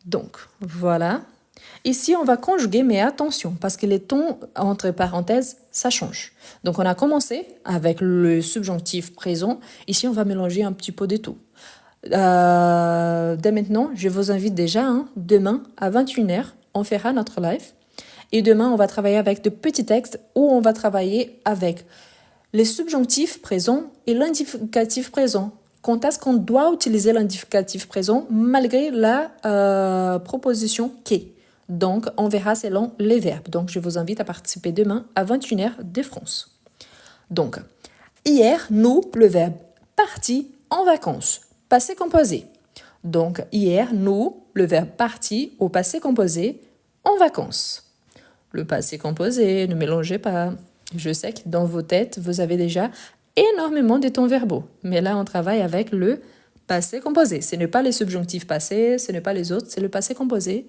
Donc, voilà. Ici, on va conjuguer, mais attention, parce que les tons, entre parenthèses, ça change. Donc, on a commencé avec le subjonctif présent. Ici, on va mélanger un petit peu de tout. Dès maintenant, je vous invite déjà, demain, à 21h, on fera notre live. Et demain, on va travailler avec de petits textes où on va travailler avec les subjonctifs présents et l'indicatif présent. Quand est-ce qu'on doit utiliser l'indicatif présent malgré la proposition qui. Donc, on verra selon les verbes. Donc, je vous invite à participer demain à 21h de France. Donc, hier, nous, le verbe parti en vacances. Passé composé. Donc, hier, nous, le verbe parti au passé composé en vacances. Le passé composé, ne mélangez pas. Je sais que dans vos têtes, vous avez déjà énormément de temps verbaux. Mais là, on travaille avec le passé composé. Ce n'est pas les subjonctifs passés, ce n'est pas les autres, c'est le passé composé.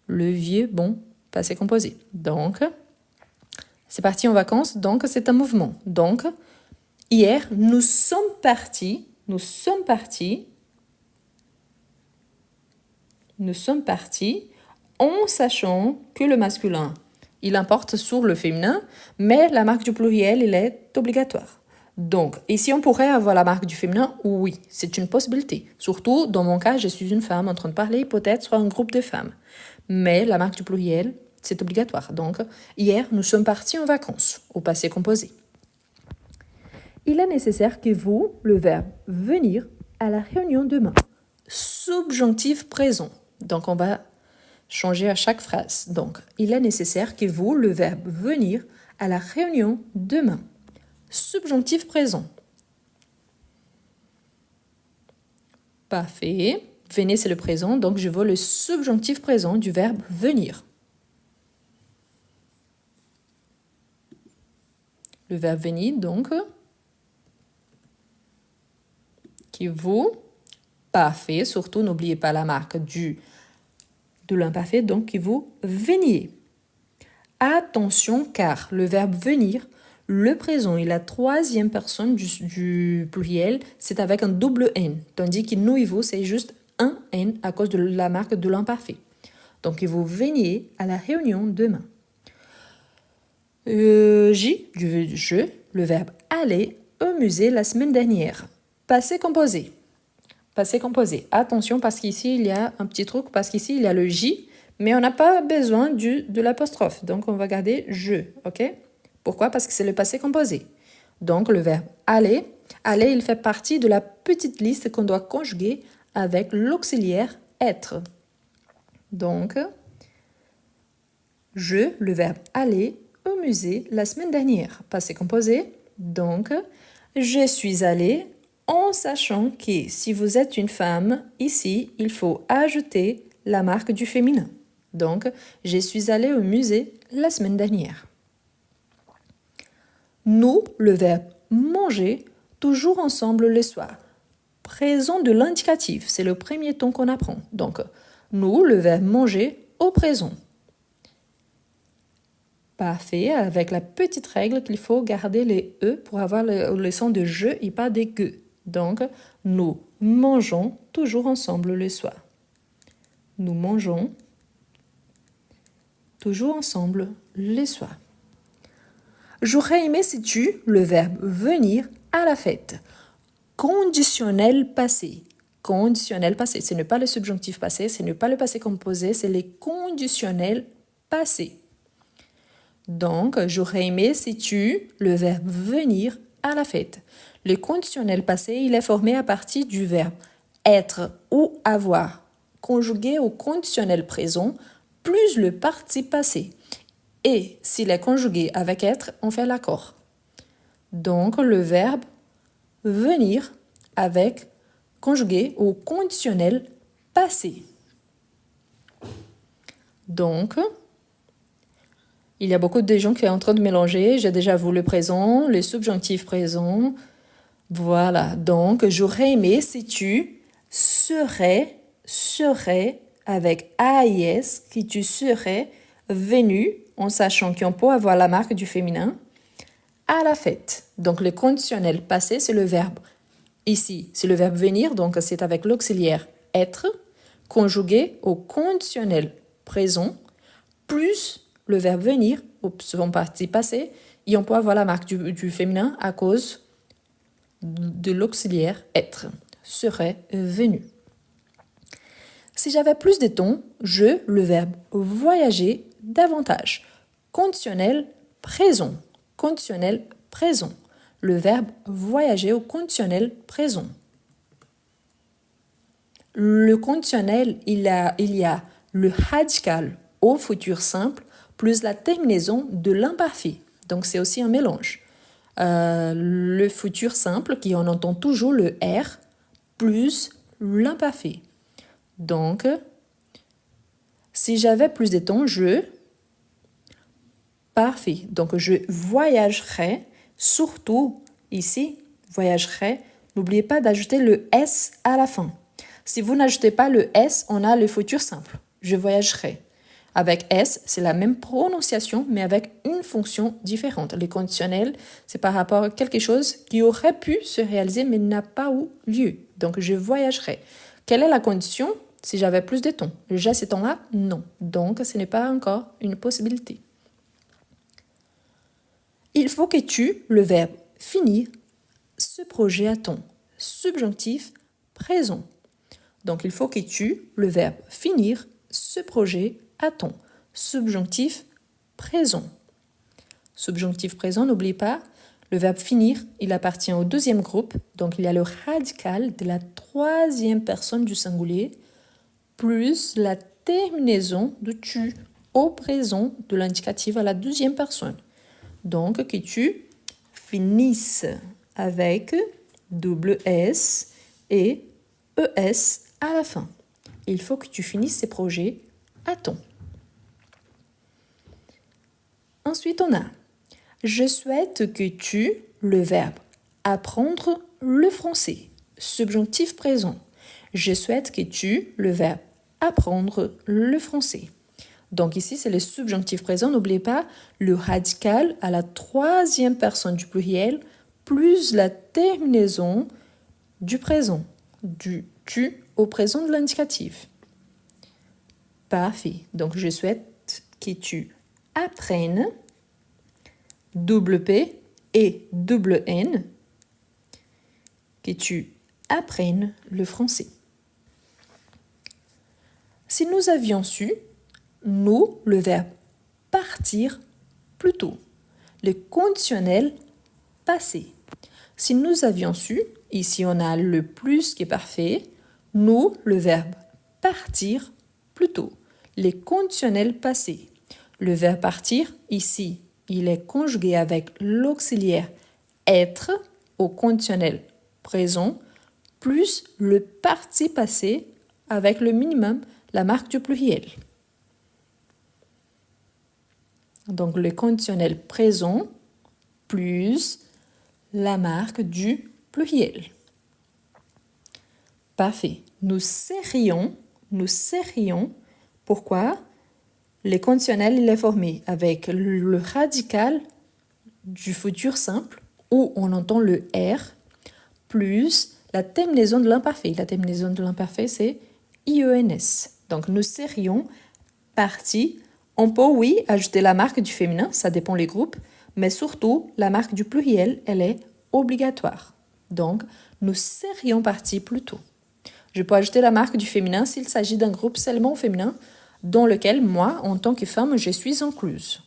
Le vieux, bon, passé composé. Donc, c'est parti en vacances, donc c'est un mouvement. Donc, hier, nous sommes partis en sachant que le masculin, il importe sur le féminin, mais la marque du pluriel, il est obligatoire. Donc, ici, on pourrait avoir la marque du féminin, oui, c'est une possibilité. Surtout, dans mon cas, je suis une femme en train de parler, peut-être sur un groupe de femmes. Mais la marque du pluriel, c'est obligatoire. Donc, hier, nous sommes partis en vacances, au passé composé. Il est nécessaire que vous, le verbe venir, à la réunion demain. Subjonctif présent. Donc, on va changer à chaque phrase. Donc, il est nécessaire que vous, le verbe venir, à la réunion demain. Subjonctif présent. Parfait. Venez, c'est le présent, donc je veux le subjonctif présent du verbe venir. Le verbe venir, donc, qui vous, parfait, surtout n'oubliez pas la marque de l'imparfait, donc qui vous veniez. Attention, car le verbe venir, le présent et la troisième personne du pluriel, c'est avec un double N, tandis que nous et vous, c'est juste un N à cause de la marque de l'imparfait. Donc, vous veniez à la réunion demain. Je, le verbe aller au musée la semaine dernière. Passé composé. Passé composé. Attention, parce qu'ici, il y a un petit truc, parce qu'ici, il y a le J, mais on n'a pas besoin de l'apostrophe. Donc, on va garder je, ok? Pourquoi? Parce que c'est le passé composé. Donc, le verbe aller, aller, il fait partie de la petite liste qu'on doit conjuguer avec l'auxiliaire être. Donc, je, le verbe aller au musée la semaine dernière. Passé composé. Donc, je suis allée en sachant que si vous êtes une femme, ici, il faut ajouter la marque du féminin. Donc, je suis allée au musée la semaine dernière. Nous, le verbe manger, toujours ensemble le soir. Présent de l'indicatif, c'est le premier ton qu'on apprend. Donc, nous, le verbe manger au présent. Parfait, avec la petite règle qu'il faut garder les E pour avoir le son de je et pas des ge. Donc, nous mangeons toujours ensemble le soir. Nous mangeons toujours ensemble le soir. J'aurais aimé si tu, le verbe venir à la fête. Conditionnel passé. Conditionnel passé, ce n'est pas le subjonctif passé, ce n'est pas le passé composé, c'est les conditionnels passés. Donc, j'aurais aimé si tu, le verbe venir à la fête. Le conditionnel passé, il est formé à partir du verbe être ou avoir, conjugué au conditionnel présent, plus le participe passé. Et s'il est conjugué avec être, on fait l'accord. Donc, le verbe venir avec conjugué au conditionnel passé. Donc, il y a beaucoup de gens qui sont en train de mélanger. J'ai déjà vu le présent, le subjonctif présent. Voilà. Donc, j'aurais aimé si tu serais avec AIS, qui tu serais venu, en sachant qu'on peut avoir la marque du féminin, à la fête. Donc, le conditionnel passé, c'est le verbe. Ici, c'est le verbe venir, donc c'est avec l'auxiliaire être, conjugué au conditionnel présent plus le verbe venir au second partie passé et on peut avoir la marque du féminin à cause de l'auxiliaire être, serait venu. Si j'avais plus de temps, le verbe voyager davantage. Conditionnel présent. Conditionnel présent. Le verbe voyager au conditionnel présent. Le conditionnel, il y a le radical au futur simple plus la terminaison de l'imparfait. Donc, c'est aussi un mélange. Le futur simple, qui on entend toujours le R, plus l'imparfait. Donc, si j'avais plus de temps, parfait. Donc, je voyagerai, surtout ici, voyagerai. N'oubliez pas d'ajouter le S à la fin. Si vous n'ajoutez pas le S, on a le futur simple. Je voyagerai. Avec S, c'est la même prononciation, mais avec une fonction différente. Les conditionnels, c'est par rapport à quelque chose qui aurait pu se réaliser, mais n'a pas eu lieu. Donc, je voyagerai. Quelle est la condition si j'avais plus de temps? J'ai ce temps-là? Non. Donc, ce n'est pas encore une possibilité. Il faut que tu, le verbe finir, ce projet à temps. Subjonctif présent. Donc, il faut que tu, le verbe finir, ce projet à temps. Subjonctif présent. Subjonctif présent, n'oublie pas, le verbe finir, il appartient au deuxième groupe. Donc, il y a le radical de la troisième personne du singulier plus la terminaison de tu au présent de l'indicatif à la deuxième personne. Donc, que tu finisses avec double S et ES à la fin. Il faut que tu finisses ces projets à temps. Ensuite, on a je souhaite que tu, le verbe apprendre le français. Subjonctif présent. Je souhaite que tu, le verbe apprendre le français. Donc ici, c'est le subjonctif présent. N'oubliez pas le radical à la troisième personne du pluriel plus la terminaison du présent, du tu au présent de l'indicatif. Parfait. Donc, je souhaite que tu apprennes double P et double N, que tu apprennes le français. Si nous avions su, nous, le verbe partir plus tôt, le conditionnel passé. Si nous avions su, ici on a le plus qui est parfait, nous, le verbe partir plus tôt, les conditionnels passés. Le verbe partir, ici, il est conjugué avec l'auxiliaire être au conditionnel présent plus le parti passé avec le minimum, la marque du pluriel. Donc, le conditionnel présent plus la marque du pluriel. Parfait. Nous serions. Pourquoi? Le conditionnel, il est formé avec le radical du futur simple où on entend le R plus la terminaison de l'imparfait. La terminaison de l'imparfait, c'est IENS. Donc, nous serions partis. On peut, oui, ajouter la marque du féminin, ça dépend les groupes, mais surtout, la marque du pluriel, elle est obligatoire. Donc, nous serions partis plus tôt. Je peux ajouter la marque du féminin s'il s'agit d'un groupe seulement féminin dans lequel, moi, en tant que femme, je suis incluse.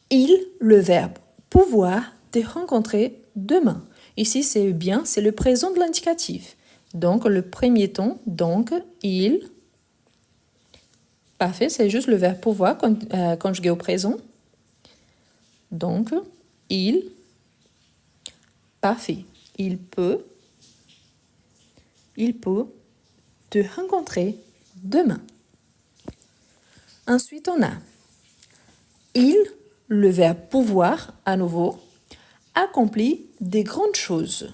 Il, le verbe pouvoir, te rencontrer demain. Ici, c'est bien, c'est le présent de l'indicatif. Donc, le premier temps, donc, il. Parfait, c'est juste le verbe pouvoir conjugué au présent. Donc, il. Parfait. Il peut te rencontrer demain. Ensuite, on a il, le verbe pouvoir, à nouveau, accomplit des grandes choses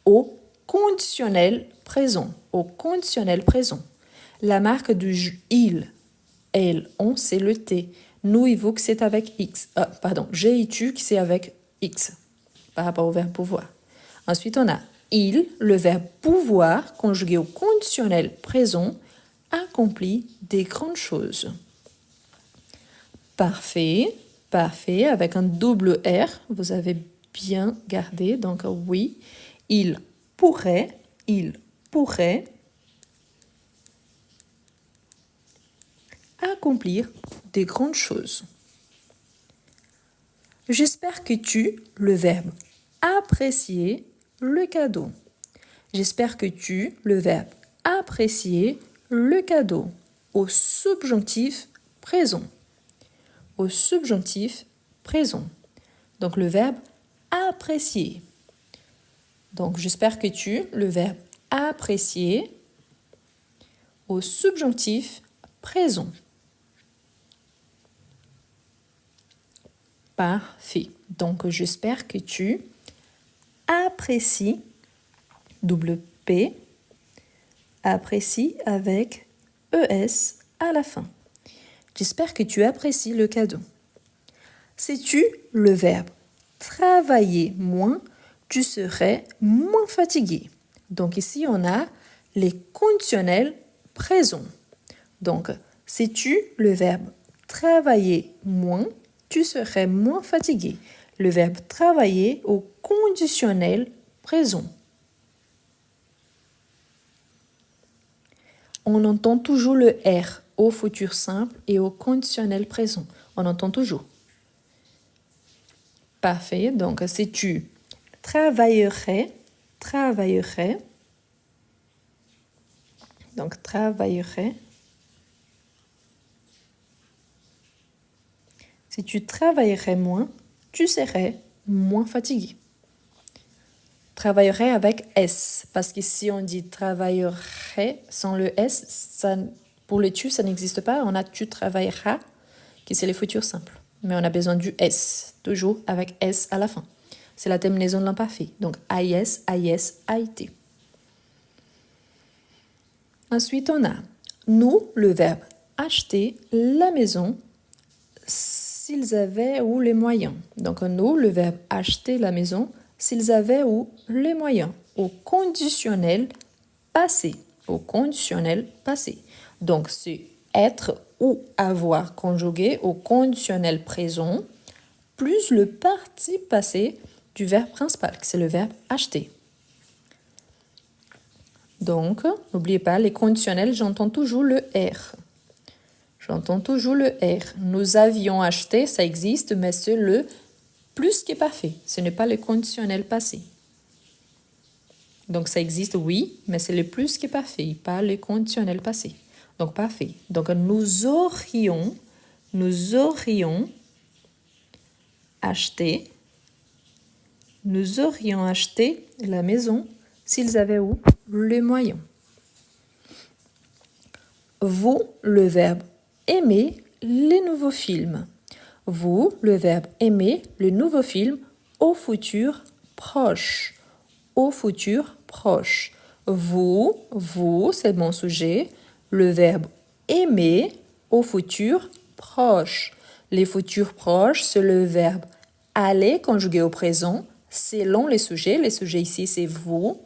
au conditionnel présent. Au conditionnel présent. La marque du il, elle, on, c'est le T. Nous et vous, que c'est avec X. J'ai et tu, que c'est avec X, par rapport au verbe pouvoir. Ensuite, on a Il, le verbe pouvoir, conjugué au conditionnel présent, accomplit des grandes choses. Parfait, parfait, avec un double R, vous avez bien gardé, donc oui, il pourrait accomplir des grandes choses. J'espère que tu, le verbe apprécier le cadeau. J'espère que tu, le verbe apprécier le cadeau, au subjonctif présent. Au subjonctif présent. Donc le verbe apprécier. Donc j'espère que tu, le verbe apprécier, au subjonctif présent. Parfait. Donc j'espère que tu apprécies, double P, apprécie avec ES à la fin. J'espère que tu apprécies le cadeau. Sais-tu le verbe travailler moins, tu serais moins fatigué. Donc ici, on a les conditionnels présents. Donc, sais-tu le verbe travailler moins, tu serais moins fatigué. Le verbe travailler au conditionnel présent. On entend toujours le R au futur simple et au conditionnel présent. On entend toujours. Parfait. Donc, si tu travaillerais, donc travaillerais. Si tu travaillerais moins, tu serais moins fatigué. Travaillerais avec S, parce que si on dit travaillerait sans le S, ça, pour le tu, ça n'existe pas. On a tu travailleras, qui c'est le futur simple. Mais on a besoin du S, toujours avec S à la fin. C'est la terminaison de l'imparfait. Donc AIS, AIS, AIT. Ensuite, on a nous, le verbe acheter la maison s'ils avaient ou les moyens. Donc nous, le verbe acheter la maison s'ils avaient ou les moyens. Au conditionnel passé. Au conditionnel passé. Donc c'est être ou avoir conjugué au conditionnel présent plus le participe passé du verbe principal, c'est le verbe acheter. Donc, n'oubliez pas, les conditionnels, j'entends toujours le R. J'entends toujours le R. Nous avions acheté, ça existe, mais c'est le plus qui est parfait. Ce n'est pas le conditionnel passé. Donc, ça existe, oui, mais c'est le plus qui est parfait, pas le conditionnel passé. Donc, parfait. Donc, nous aurions acheté la maison s'ils avaient où les moyens. Vous, le verbe aimer les nouveaux films. Vous, le verbe aimer le nouveau film au futur proche. Au futur proche. Vous, c'est mon sujet. Le verbe aimer au futur proche. Les futurs proches, c'est le verbe aller conjugué au présent selon les sujets. Les sujets ici, c'est vous,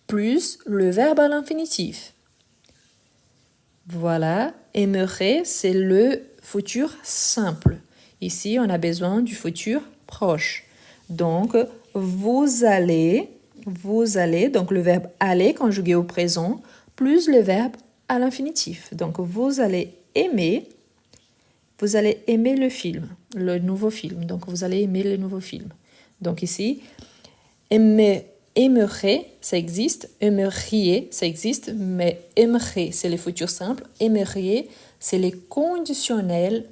plus le verbe à l'infinitif. Voilà, aimerait, c'est le futur simple. Ici, on a besoin du futur proche. Donc, vous allez, donc le verbe aller conjugué au présent, plus le verbe à l'infinitif. Donc, vous allez aimer le film, le nouveau film. Donc, vous allez aimer le nouveau film. Donc, ici, aimerait, ça existe. Aimeriez, ça existe. Mais aimerait, c'est le futur simple. Aimeriez, c'est les conditionnels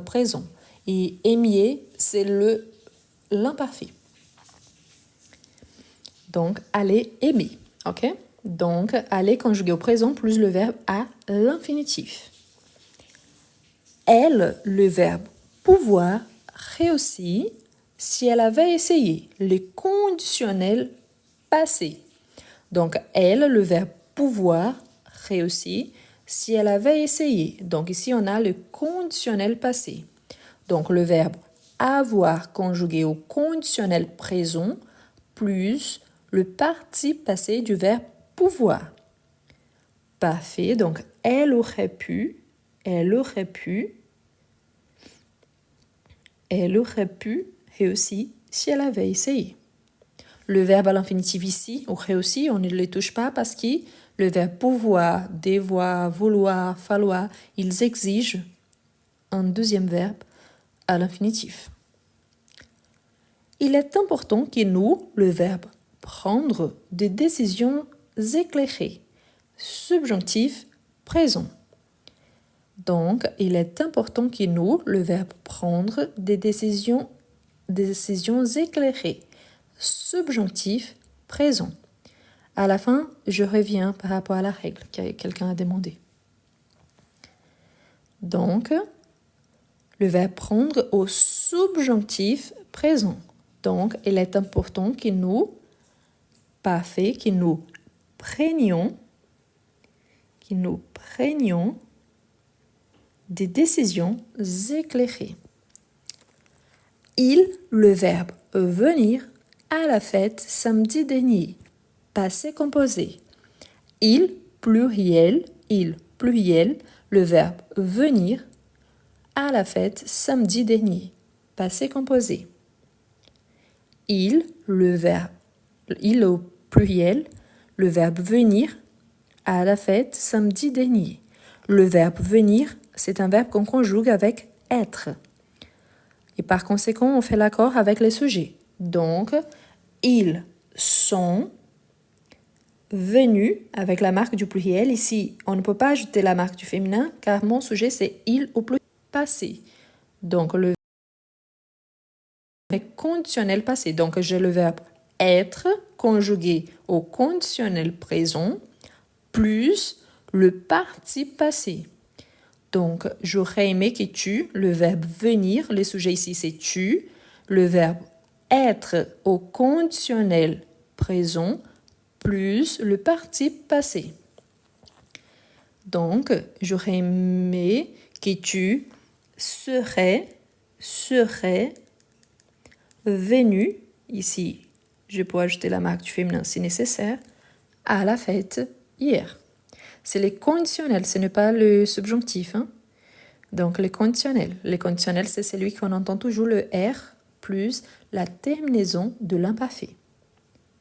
présents. Et aimiez, c'est l'imparfait. Donc, allez aimer. OK? Donc, aller conjugué au présent plus le verbe à l'infinitif. Elle, le verbe pouvoir, réussit si elle avait essayé. Le conditionnel passé. Donc, elle, le verbe pouvoir, réussit si elle avait essayé. Donc, ici, on a le conditionnel passé. Donc, le verbe avoir conjugué au conditionnel présent plus le participe passé du verbe pouvoir. Pas fait, donc elle aurait pu, elle aurait pu, elle aurait pu réussir si elle avait essayé. Le verbe à l'infinitif ici, aurait aussi, on ne le touche pas parce que le verbe pouvoir, devoir, vouloir, falloir, ils exigent un deuxième verbe à l'infinitif. Il est important que nous, le verbe prendre des décisions éclairées, subjonctif présent. Donc, il est important que nous, le verbe prendre des décisions éclairées, subjonctif présent. À la fin, je reviens par rapport à la règle que quelqu'un a demandé. Donc, le verbe prendre au subjonctif présent. Donc, il est important que nous, pas fait, que nous prenions des décisions éclairées. Il, le verbe venir, à la fête samedi dernier. Passé composé. Il, pluriel, le verbe venir, à la fête samedi dernier. Passé composé. Il, il au pluriel, le verbe venir, à la fête samedi dernier. Le verbe venir, c'est un verbe qu'on conjugue avec être. Et par conséquent, on fait l'accord avec les sujets. Donc, ils sont venus avec la marque du pluriel. Ici, on ne peut pas ajouter la marque du féminin car mon sujet, c'est il au pluriel passé. Donc, le verbe est conditionnel passé. Donc, j'ai le verbe être conjugué au conditionnel présent plus le participe passé. Donc, j'aurais aimé que tu, le verbe venir, le sujet ici c'est tu, le verbe être au conditionnel présent plus le participe passé. Donc, j'aurais aimé que tu serais venu, ici, je peux ajouter la marque du féminin si nécessaire, à la fête hier. C'est les conditionnels, ce n'est pas le subjonctif. Donc, les conditionnels. Les conditionnels, c'est celui qu'on entend toujours le R plus la terminaison de l'imparfait.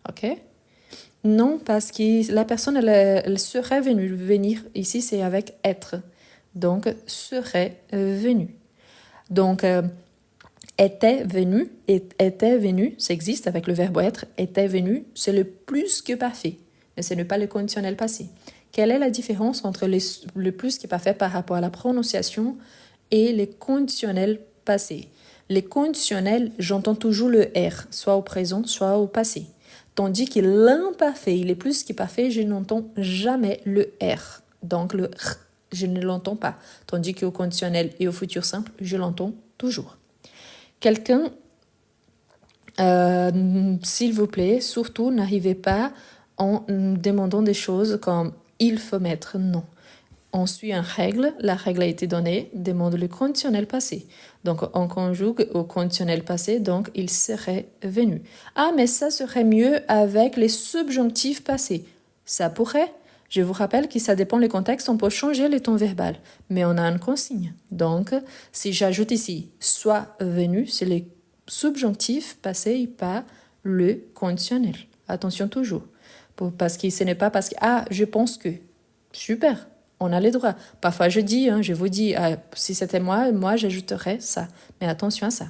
OK? Non, parce que la personne, elle serait venue. Venir, ici, c'est avec être. Donc, serait venu. Donc, était venu, ça existe avec le verbe être. Était venu, c'est le plus que parfait. Mais ce n'est pas le conditionnel passé. Quelle est la différence entre le plus qui est parfait par rapport à la prononciation et les conditionnels passés? Les conditionnels, j'entends toujours le R, soit au présent, soit au passé. Tandis que l'imparfait, il est plus qui parfait, je n'entends jamais le R. Donc le R, je ne l'entends pas. Tandis qu'au conditionnel et au futur simple, je l'entends toujours. Quelqu'un, s'il vous plaît, surtout n'arrivez pas en demandant des choses comme il faut mettre non. On suit une règle, la règle a été donnée, demande le conditionnel passé. Donc on conjugue au conditionnel passé, donc il serait venu. Ah, mais ça serait mieux avec les subjonctifs passés. Ça pourrait. Je vous rappelle que ça dépend du contexte, on peut changer le ton verbal, mais on a une consigne. Donc, si j'ajoute ici soit venu, c'est le subjonctif passé et pas le conditionnel. Attention toujours. Parce que ce n'est pas parce que, ah, je pense que. Super, on a les droits. Parfois, je vous dis, si c'était moi, j'ajouterais ça. Mais attention à ça.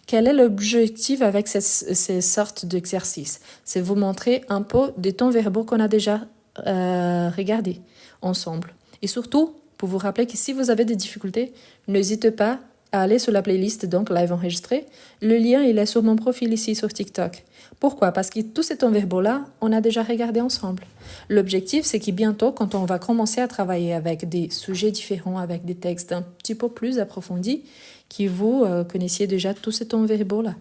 Quel est l'objectif avec ces sortes d'exercices? C'est vous montrer un peu des tons verbaux qu'on a déjà regardés ensemble. Et surtout, pour vous rappeler que si vous avez des difficultés, n'hésitez pas à aller sur la playlist, donc live enregistré. Le lien, il est sur mon profil ici sur TikTok. Pourquoi? Parce que tous ces tons verbaux-là, on a déjà regardé ensemble. L'objectif, c'est que bientôt, quand on va commencer à travailler avec des sujets différents, avec des textes un petit peu plus approfondis, que vous connaissiez déjà tous ces tons verbaux-là.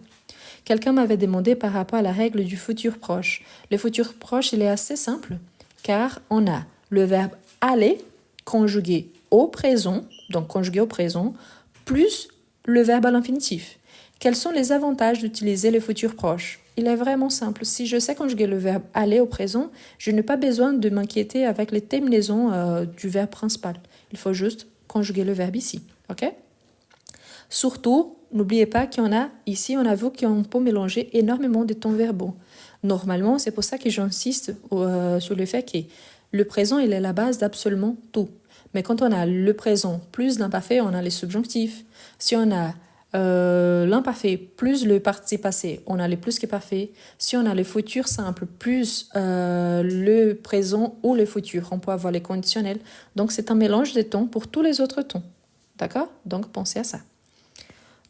Quelqu'un m'avait demandé par rapport à la règle du futur proche. Le futur proche, il est assez simple, car on a le verbe aller conjugué au présent, donc conjugué au présent, plus le verbe à l'infinitif. Quels sont les avantages d'utiliser le futur proche? Il est vraiment simple. Si je sais conjuguer le verbe aller au présent, je n'ai pas besoin de m'inquiéter avec les terminaisons du verbe principal. Il faut juste conjuguer le verbe ici. Ok? Surtout, n'oubliez pas qu'on a ici, on a vu qu'on peut mélanger énormément de temps verbaux. Normalement, c'est pour ça que j'insiste sur le fait que le présent, il est la base d'absolument tout. Mais quand on a le présent plus l'imparfait, on a les subjonctifs. Si on a l'imparfait plus le participe passé, on a les plus que parfait. Si on a le futur simple plus le présent ou le futur, on peut avoir les conditionnels. Donc, c'est un mélange de temps pour tous les autres temps. D'accord? Donc, pensez à ça.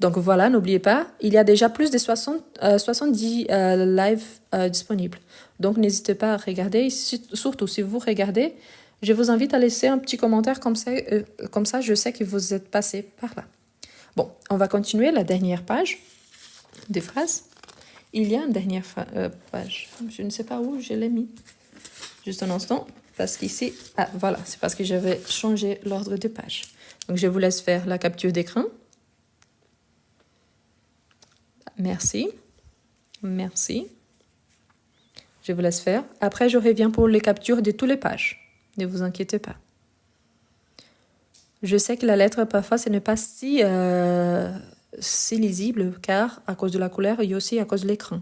Donc voilà, n'oubliez pas, il y a déjà plus de 70 lives disponibles. Donc n'hésitez pas à regarder. Surtout, si vous regardez, je vous invite à laisser un petit commentaire comme ça je sais que vous êtes passé par là. Bon, on va continuer la dernière page des phrases. Il y a une dernière page. Je ne sais pas où je l'ai mis. Juste un instant, parce qu'ici... Ah, voilà, c'est parce que j'avais changé l'ordre de page. Donc je vous laisse faire la capture d'écran. Merci. Merci. Je vous laisse faire. Après, je reviens pour les captures de toutes les pages. Ne vous inquiétez pas. Je sais que la lettre, parfois, ce n'est pas si lisible, car à cause de la couleur et aussi à cause de l'écran.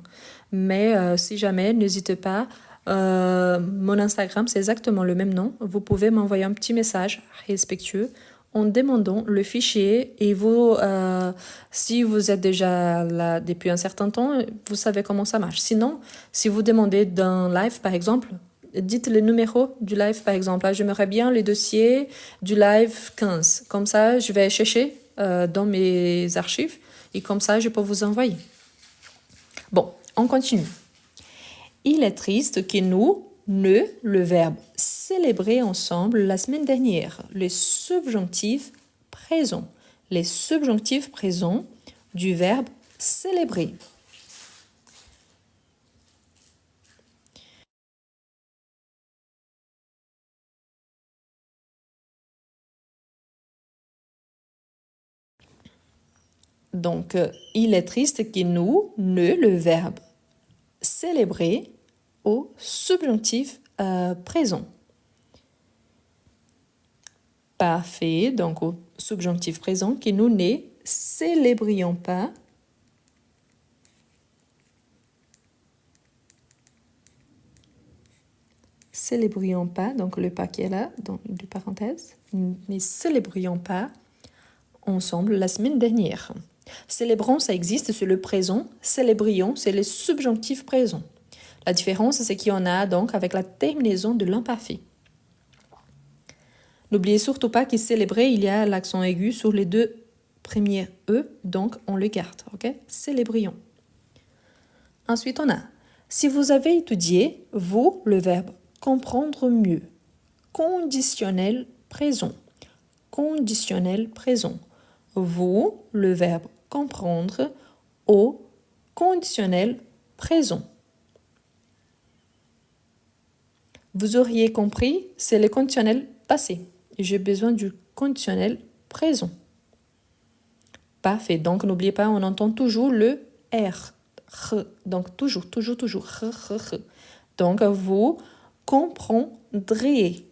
Mais si jamais, n'hésitez pas. Mon Instagram, c'est exactement le même nom. Vous pouvez m'envoyer un petit message respectueux en demandant le fichier et vous, si vous êtes déjà là depuis un certain temps, vous savez comment ça marche. Sinon, si vous demandez d'un live, par exemple, dites le numéro du live, par exemple. Là, j'aimerais bien les dossiers du live 15. Comme ça, je vais chercher dans mes archives et comme ça, je peux vous envoyer. Bon, on continue. Il est triste que nous, le verbe célébrer ensemble la semaine dernière, les subjonctifs présents. Les subjonctifs présents du verbe célébrer. Donc, il est triste que nous, le verbe célébrer au subjonctif présent. Parfait, donc au subjonctif présent, que nous ne célébrions pas donc le pas qui est là, dans les parenthèses, ne célébrions pas ensemble la semaine dernière. Célébrons, ça existe, c'est le présent. Célébrions, c'est le subjonctif présent. La différence, c'est qu'il y en a donc avec la terminaison de l'imparfait. N'oubliez surtout pas que célébrer, il y a l'accent aigu sur les deux premiers E, donc on le garde, ok? Célébrions. Ensuite, on a, si vous avez étudié, vous, le verbe comprendre mieux. Conditionnel présent. Conditionnel présent. Vous, le verbe comprendre au conditionnel présent. Vous auriez compris, c'est le conditionnel passé. J'ai besoin du conditionnel présent. Parfait. Donc, n'oubliez pas, on entend toujours le R. Donc, toujours. Donc, vous comprendrez.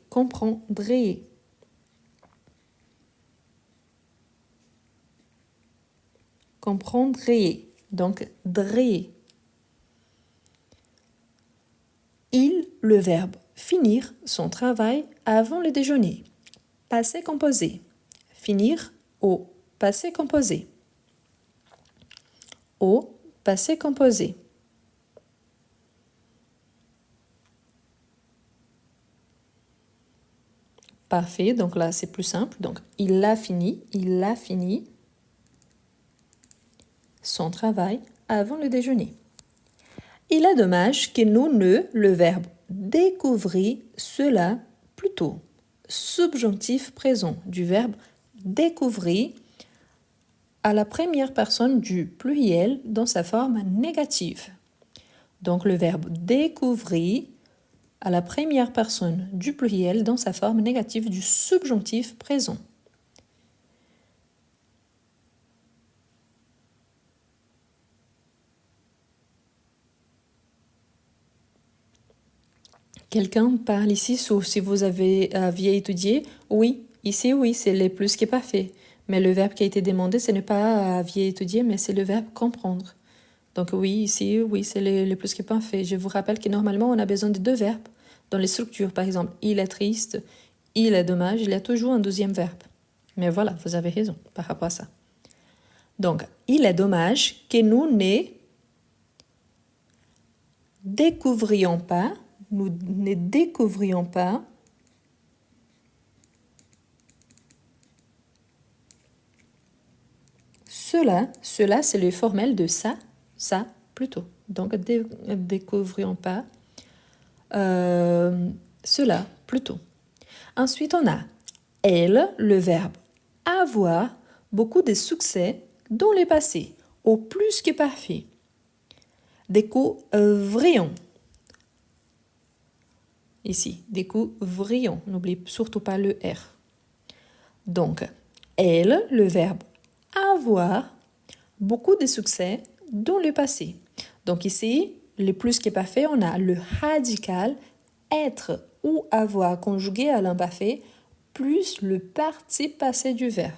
Comprendrez. Donc, dré. Il, le verbe finir son travail avant le déjeuner. Passé composé. Finir au passé composé. Au passé composé. Parfait, donc là c'est plus simple. Donc il a fini son travail avant le déjeuner. Il est dommage que nous ne, le verbe découvrir cela plus tôt. Subjonctif présent du verbe découvrir à la première personne du pluriel dans sa forme négative. Donc le verbe découvrir à la première personne du pluriel dans sa forme négative du subjonctif présent. Quelqu'un parle ici, sauf si vous aviez étudié. Oui, ici, oui, c'est le plus qui est parfait. Mais le verbe qui a été demandé, ce n'est pas aviez étudié, mais c'est le verbe comprendre. Donc oui, ici, oui, c'est le plus qui est parfait. Je vous rappelle que normalement, on a besoin de deux verbes dans les structures. Par exemple, il est triste, il est dommage, il y a toujours un deuxième verbe. Mais voilà, vous avez raison par rapport à ça. Donc, il est dommage que nous ne découvrions pas cela c'est le formel de ça plutôt. Donc, découvrions pas cela plutôt. Ensuite, on a elle, le verbe avoir, beaucoup de succès dans le passé, au plus que parfait. Découvrions. Ici, découvrions. N'oubliez surtout pas le R. Donc, elle, le verbe avoir, beaucoup de succès dans le passé. Donc ici, le plus qui est parfait, on a le radical être ou avoir conjugué à l'imparfait plus le participe passé du verbe.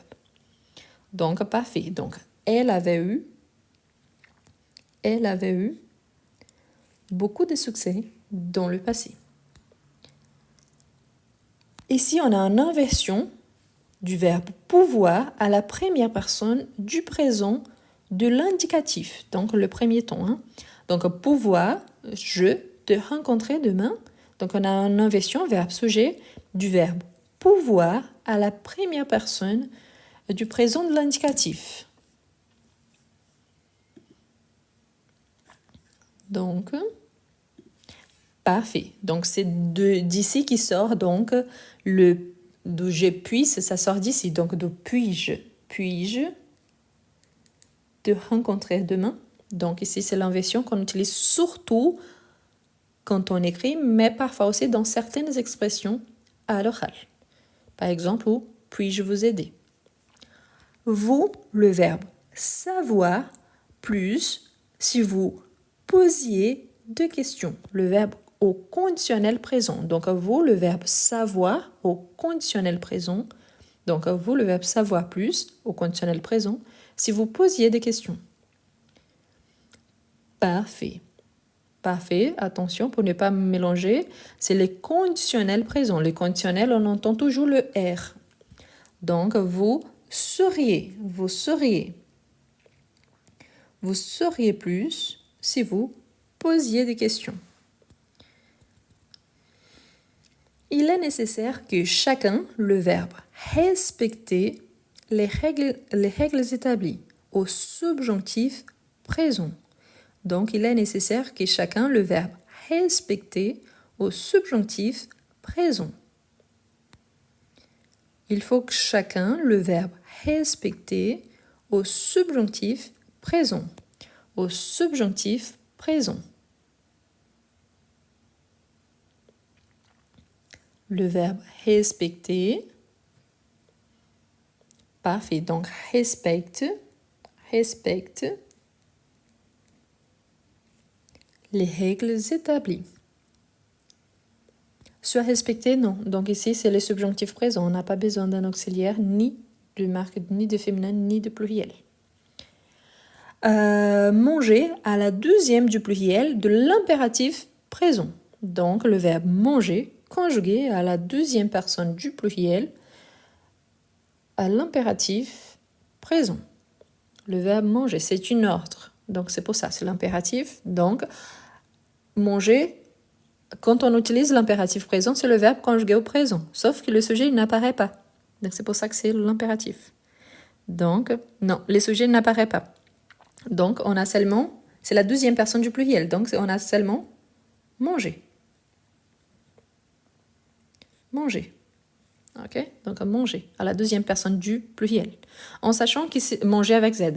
Donc, parfait. Donc, elle avait eu beaucoup de succès dans le passé. Ici, on a une inversion du verbe pouvoir à la première personne du présent de l'indicatif. Donc, le premier ton. Hein. Donc, pouvoir, je te rencontrer demain. Donc, on a une inversion verbe sujet du verbe pouvoir à la première personne du présent de l'indicatif. Donc, parfait. Donc, c'est d'ici qui sort donc le d'où je puisse, ça sort d'ici. Donc, d'où puis-je te rencontrer demain. Donc, ici, c'est l'inversion qu'on utilise surtout quand on écrit, mais parfois aussi dans certaines expressions à l'oral. Par exemple, où puis-je vous aider? Vous, le verbe savoir, plus si vous posiez deux questions. Le verbe au conditionnel présent. Donc, vous, le verbe savoir au conditionnel présent. Donc, vous, le verbe savoir plus au conditionnel présent. Si vous posiez des questions. Parfait. Parfait. Attention pour ne pas mélanger. C'est les conditionnels présents. Les conditionnels, on entend toujours le R. Donc, vous seriez plus si vous posiez des questions. Il est nécessaire que chacun, le verbe respecter les règles établies au subjonctif présent. Donc, il est nécessaire que chacun, le verbe respecter au subjonctif présent. Il faut que chacun, le verbe respecter au subjonctif présent. Au subjonctif présent. Le verbe respecter. Parfait. Donc, respecte les règles établies. Soit respecter, non. Donc ici, c'est le subjonctif présent. On n'a pas besoin d'un auxiliaire, ni de marque, ni de féminin, ni de pluriel. Manger à la deuxième du pluriel de l'impératif présent. Donc, le verbe manger conjugué à la deuxième personne du pluriel à l'impératif présent. Le verbe manger, c'est une ordre. Donc, c'est pour ça, c'est l'impératif. Donc, manger, quand on utilise l'impératif présent, c'est le verbe conjugué au présent. Sauf que le sujet n'apparaît pas. Donc, c'est pour ça que c'est l'impératif. Donc, non, le sujet n'apparaît pas. Donc, on a seulement, c'est la deuxième personne du pluriel. Donc, on a seulement manger. Manger. Ok? Donc, manger à la deuxième personne du pluriel. En sachant que c'est manger avec Z.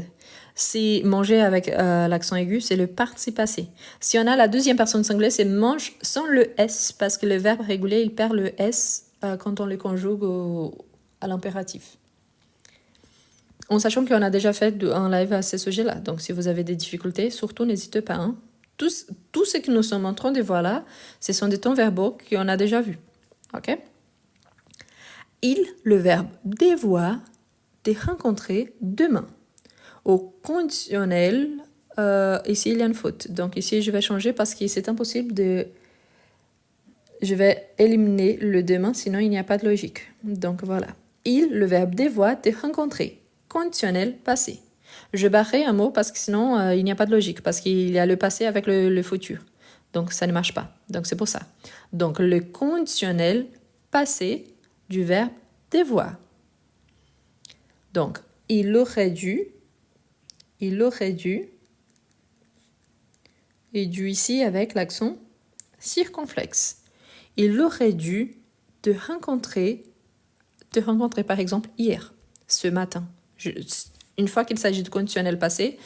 Si manger avec l'accent aigu, c'est le participe passé. Si on a la deuxième personne singulière, c'est mange sans le S, parce que le verbe régulier, il perd le S quand on le conjugue à l'impératif. En sachant qu'on a déjà fait un live à ce sujet-là. Donc, si vous avez des difficultés, surtout, n'hésitez pas. Hein. Tout ce que nous sommes en train de voir là, ce sont des temps verbaux qu'on a déjà vus. OK? Il, le verbe devoir, te rencontrer demain. Au conditionnel, ici, il y a une faute. Donc ici, je vais changer parce que c'est impossible de... Je vais éliminer le demain, sinon il n'y a pas de logique. Donc voilà. Il, le verbe devoir, te rencontrer. Conditionnel, passé. Je barrerai un mot parce que sinon, il n'y a pas de logique. Parce qu'il y a le passé avec le futur. Donc ça ne marche pas. Donc c'est pour ça. Donc le conditionnel passé du verbe devoir. Donc, il aurait dû, et dû ici avec l'accent circonflexe. Il aurait dû te rencontrer par exemple hier, ce matin. Une fois qu'il s'agit de conditionnel passé,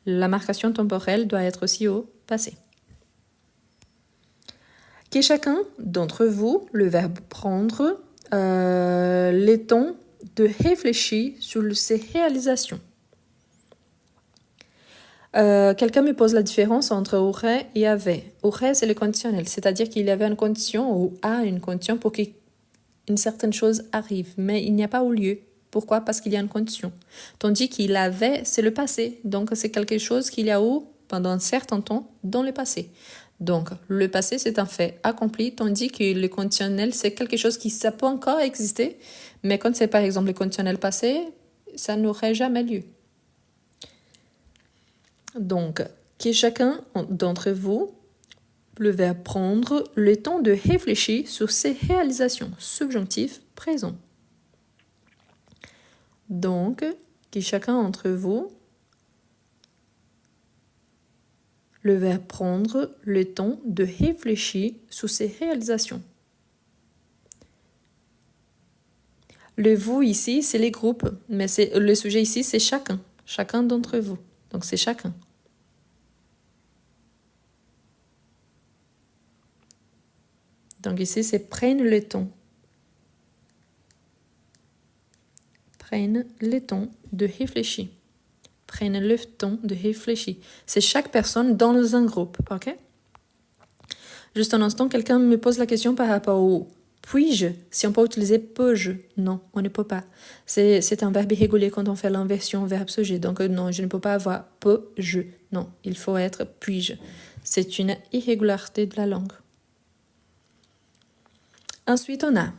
la marcation temporelle doit être aussi au passé. Que chacun d'entre vous, le verbe prendre, les temps de réfléchir sur ses réalisations. Quelqu'un me pose la différence entre aurait et avait. Aurait, c'est le conditionnel, c'est-à-dire qu'il y avait une condition ou a une condition pour qu'une certaine chose arrive, mais il n'y a pas eu lieu. Pourquoi? Parce qu'il y a une condition. Tandis qu'il avait, c'est le passé, donc c'est quelque chose qu'il y a eu pendant un certain temps dans le passé. Donc, le passé, c'est un fait accompli, tandis que le conditionnel, c'est quelque chose qui ça peut encore exister, mais quand c'est par exemple le conditionnel passé, ça n'aurait jamais lieu. Donc, que chacun d'entre vous, le verbe prendre, le temps de réfléchir sur ses réalisations, subjonctif présent. Donc, que chacun d'entre vous, le verbe prendre, le temps de réfléchir sur ses réalisations. Le vous ici, c'est les groupes, mais le sujet ici, c'est chacun d'entre vous. Donc, c'est chacun. Donc, ici, c'est prennent le temps. Prennent le temps de réfléchir. Prennent le temps de réfléchir. C'est chaque personne dans un groupe, ok? Juste un instant, quelqu'un me pose la question par rapport au puis-je, si on peut utiliser peux-je. Non, on ne peut pas. C'est un verbe irrégulier quand on fait l'inversion verbe-sujet. Donc non, je ne peux pas avoir peux-je. Non, il faut être puis-je. C'est une irrégularité de la langue. Ensuite, on a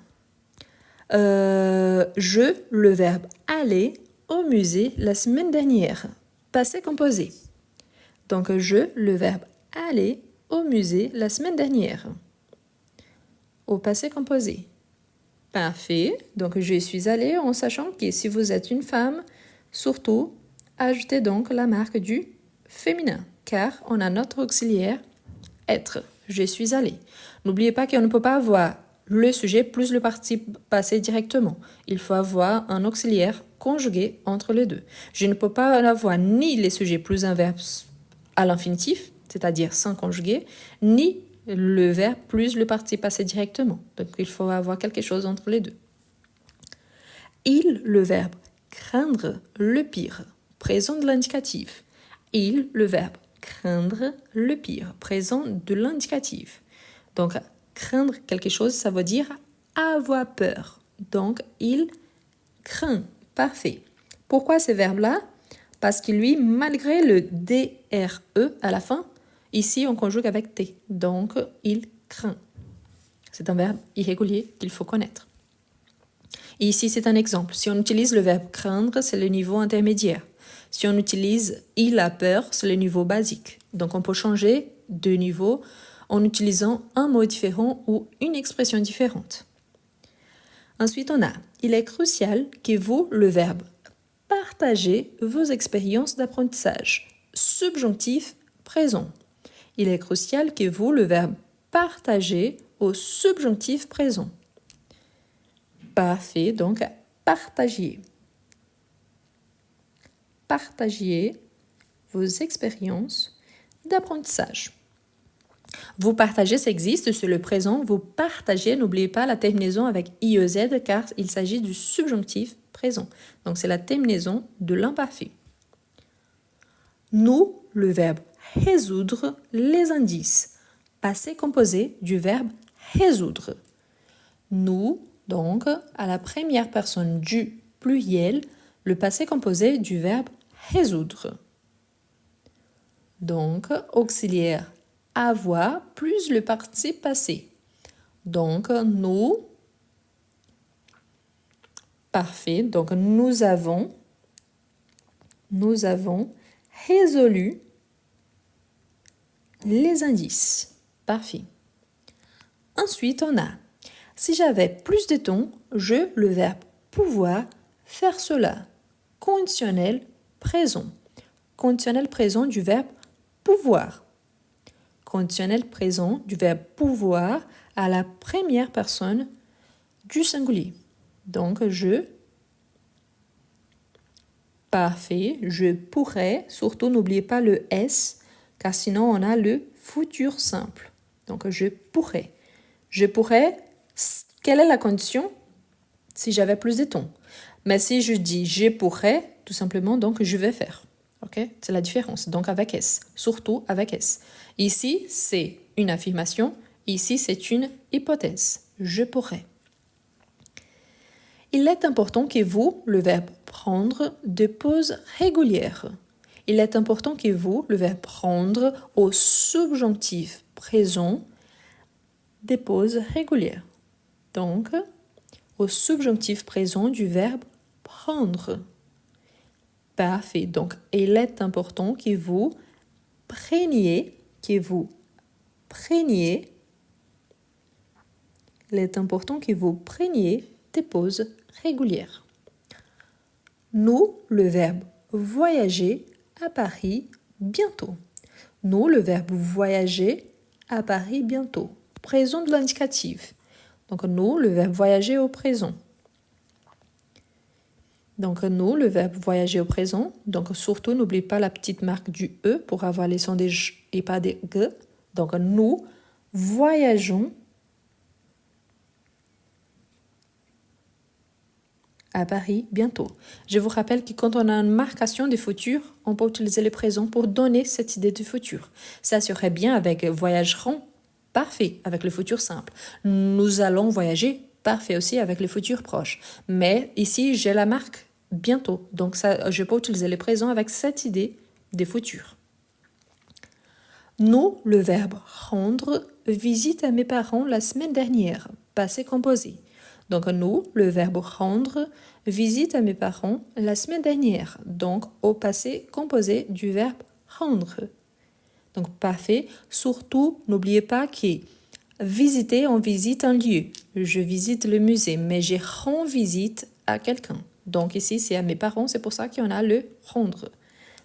je, le verbe aller au musée la semaine dernière. Passé composé. Donc je, le verbe aller au musée la semaine dernière. Au passé composé. Parfait. Donc, je suis allée en sachant que si vous êtes une femme, surtout, ajoutez donc la marque du féminin, car on a notre auxiliaire être. Je suis allée. N'oubliez pas qu'on ne peut pas avoir le sujet plus le participe passé directement. Il faut avoir un auxiliaire conjugué entre les deux. Je ne peux pas avoir ni les sujets plus un verbe à l'infinitif, c'est-à-dire sans conjugué, ni le verbe plus le participe passé directement. Donc, il faut avoir quelque chose entre les deux. Il, le verbe craindre le pire, présent de l'indicatif. Il, le verbe craindre le pire, présent de l'indicatif. Donc, craindre quelque chose, ça veut dire avoir peur. Donc, il craint. Parfait. Pourquoi ce verbe-là? Parce que lui, malgré le DRE à la fin, ici, on conjugue avec T. Donc, il craint. C'est un verbe irrégulier qu'il faut connaître. Et ici, c'est un exemple. Si on utilise le verbe craindre, c'est le niveau intermédiaire. Si on utilise il a peur, c'est le niveau basique. Donc, on peut changer de niveau en utilisant un mot différent ou une expression différente. Ensuite, on a il est crucial que vous, le verbe partagez vos expériences d'apprentissage. Subjonctif présent. Il est crucial que vous, le verbe partagez au subjonctif présent. Parfait, donc partagiez. Partagiez vos expériences d'apprentissage. Vous partagez, ça existe, c'est le présent. Vous partagez, n'oubliez pas la terminaison avec IEZ car il s'agit du subjonctif présent. Donc, c'est la terminaison de l'imparfait. Nous, le verbe résoudre les indices. Passé composé du verbe résoudre. Nous, donc, à la première personne du pluriel, le passé composé du verbe résoudre. Donc, auxiliaire avoir plus le participe passé. Donc, nous, parfait, donc nous avons résolu les indices. Parfait. Ensuite, on a, si j'avais plus de temps, le verbe pouvoir, faire cela. Conditionnel présent. Conditionnel présent du verbe pouvoir. Conditionnel présent du verbe pouvoir à la première personne du singulier. Donc, je. Parfait. Je pourrais. Surtout, n'oubliez pas le S, car sinon, on a le futur simple. Donc, je pourrais. Je pourrais. Quelle est la condition? Si j'avais plus de temps. Mais si je dis je pourrais, tout simplement, donc je vais faire. Ok? C'est la différence. Donc, avec S. Surtout avec S. Ici, c'est une affirmation. Ici, c'est une hypothèse. Je pourrais. Il est important que vous, le verbe prendre, de pause régulière. Il est important que vous, le verbe prendre, au subjonctif présent, des pauses régulières. Donc, au subjonctif présent du verbe prendre. Parfait. Donc, il est important que vous preniez, il est important que vous preniez des pauses régulières. Nous, le verbe voyager à Paris bientôt. Nous, le verbe voyager à Paris bientôt. Présent de l'indicatif. Donc, nous, le verbe voyager au présent. Donc, nous, le verbe voyager au présent. Donc, surtout, n'oubliez pas la petite marque du E pour avoir les sons des J et pas des G. Donc, nous voyageons à Paris bientôt. Je vous rappelle que quand on a une marcation du futur, on peut utiliser le présent pour donner cette idée du futur. Ça serait bien avec voyageront, parfait, avec le futur simple. Nous allons voyager, parfait aussi avec le futur proche. Mais ici, j'ai la marque bientôt. Donc, ça, je peux utiliser le présent avec cette idée des futurs. Nous, le verbe rendre visite à mes parents la semaine dernière. Passé composé. Donc, nous, le verbe rendre visite à mes parents la semaine dernière. Donc, au passé composé du verbe rendre. Donc, parfait. Surtout, n'oubliez pas que visiter, on visite un lieu. Je visite le musée, mais je rends visite à quelqu'un. Donc, ici, c'est à mes parents. C'est pour ça qu'on a le rendre.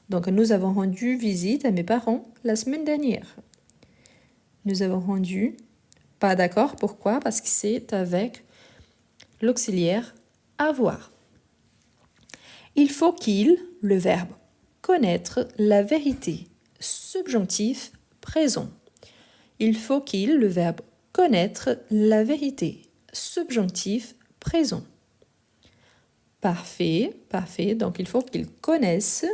Donc, nous avons rendu visite à mes parents la semaine dernière. Nous avons rendu, pas d'accord, pourquoi? Parce que c'est avec l'auxiliaire avoir. Il faut qu'il, le verbe connaître la vérité, subjonctif présent. Il faut qu'il, le verbe connaître la vérité, subjonctif présent. Parfait, parfait. Donc, il faut qu'il connaisse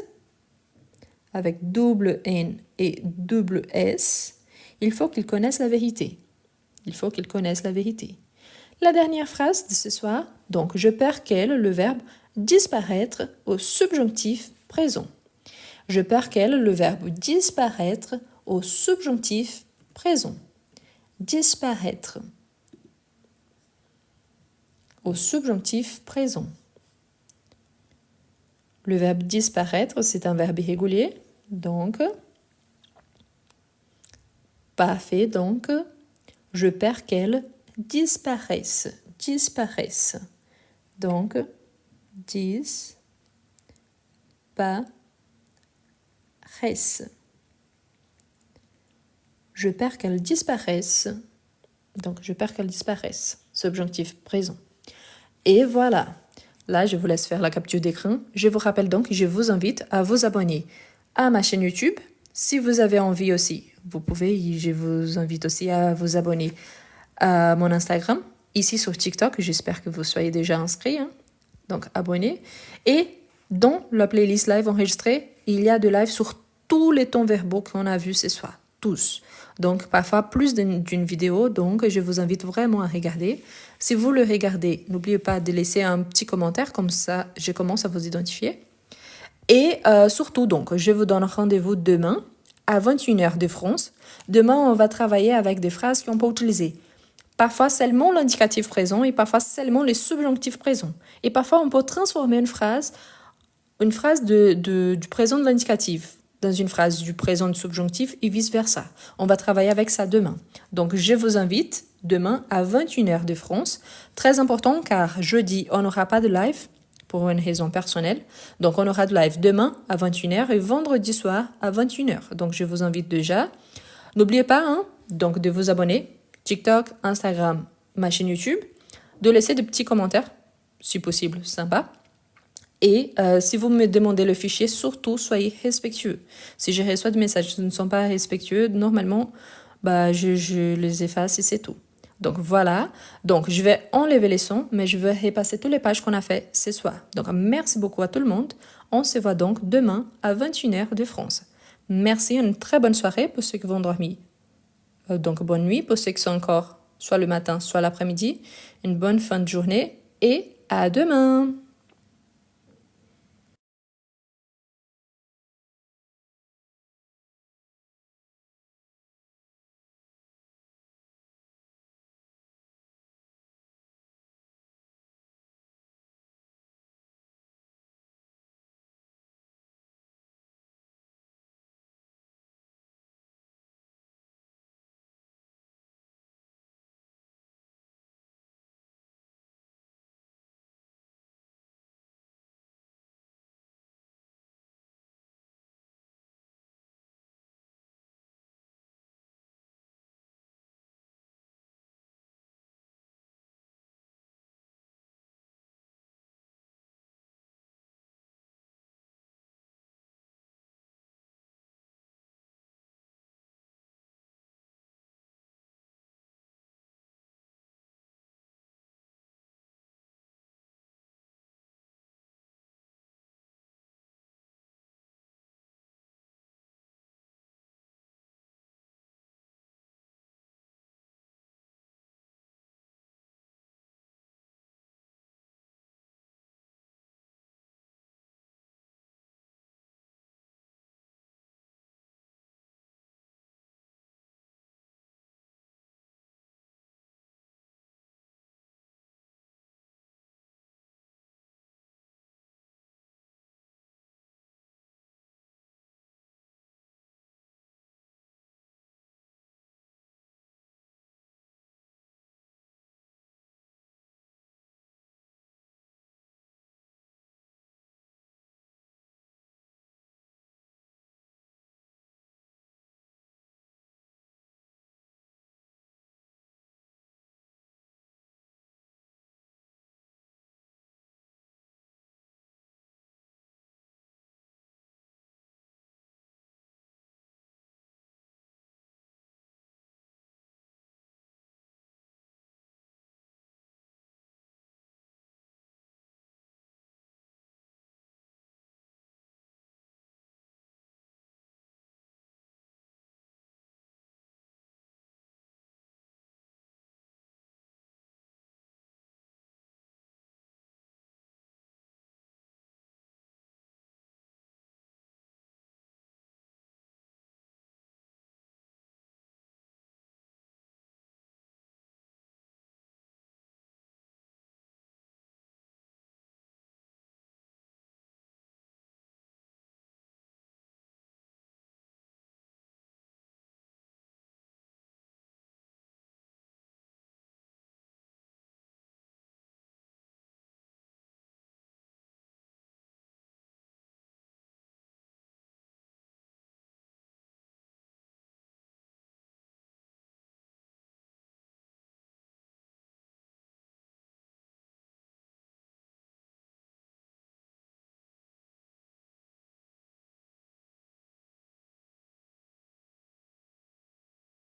avec double N et double S. Il faut qu'il connaisse la vérité. Il faut qu'il connaisse la vérité. La dernière phrase de ce soir, donc je perds qu'elle, le verbe disparaître au subjonctif présent. Je perds qu'elle, le verbe disparaître au subjonctif présent. Disparaître au subjonctif présent. Le verbe disparaître, c'est un verbe irrégulier, donc parfait, donc je perds qu'elle disparaissent. Donc, disparaissent. Je perds qu'elles disparaissent. Donc, je perds qu'elles disparaissent. Subjonctif présent. Et voilà. Là, je vous laisse faire la capture d'écran. Je vous rappelle donc que je vous invite à vous abonner à ma chaîne YouTube. Si vous avez envie aussi, vous pouvez. Je vous invite aussi à vous abonner à mon Instagram, ici sur TikTok. J'espère que vous soyez déjà inscrits. Donc, abonnez. Et dans la playlist live enregistrée, il y a de live sur tous les temps verbaux qu'on a vus ce soir. Tous. Donc, parfois plus d'une vidéo. Donc, je vous invite vraiment à regarder. Si vous le regardez, n'oubliez pas de laisser un petit commentaire. Comme ça, je commence à vous identifier. Et surtout, donc, je vous donne rendez-vous demain à 21h de France. Demain, on va travailler avec des phrases qu'on peut utiliser. Parfois seulement l'indicatif présent et parfois seulement les subjonctifs présents. Et parfois, on peut transformer une phrase du présent de l'indicatif dans une phrase du présent du subjonctif et vice-versa. On va travailler avec ça demain. Donc, je vous invite demain à 21h de France. Très important car jeudi, on n'aura pas de live pour une raison personnelle. Donc, on aura de live demain à 21h et vendredi soir à 21h. Donc, je vous invite déjà. N'oubliez pas donc de vous abonner. TikTok, Instagram, ma chaîne YouTube. De laisser des petits commentaires, si possible, sympa. Et si vous me demandez le fichier, surtout, soyez respectueux. Si je reçois des messages qui ne sont pas respectueux, normalement, je les efface et c'est tout. Donc voilà. Donc je vais enlever les sons, mais je vais repasser toutes les pages qu'on a fait ce soir. Donc merci beaucoup à tout le monde. On se voit donc demain à 21h de France. Merci, une très bonne soirée pour ceux qui vont dormir. Donc bonne nuit pour ceux qui sont encore soit le matin, soit l'après-midi. Une bonne fin de journée et à demain.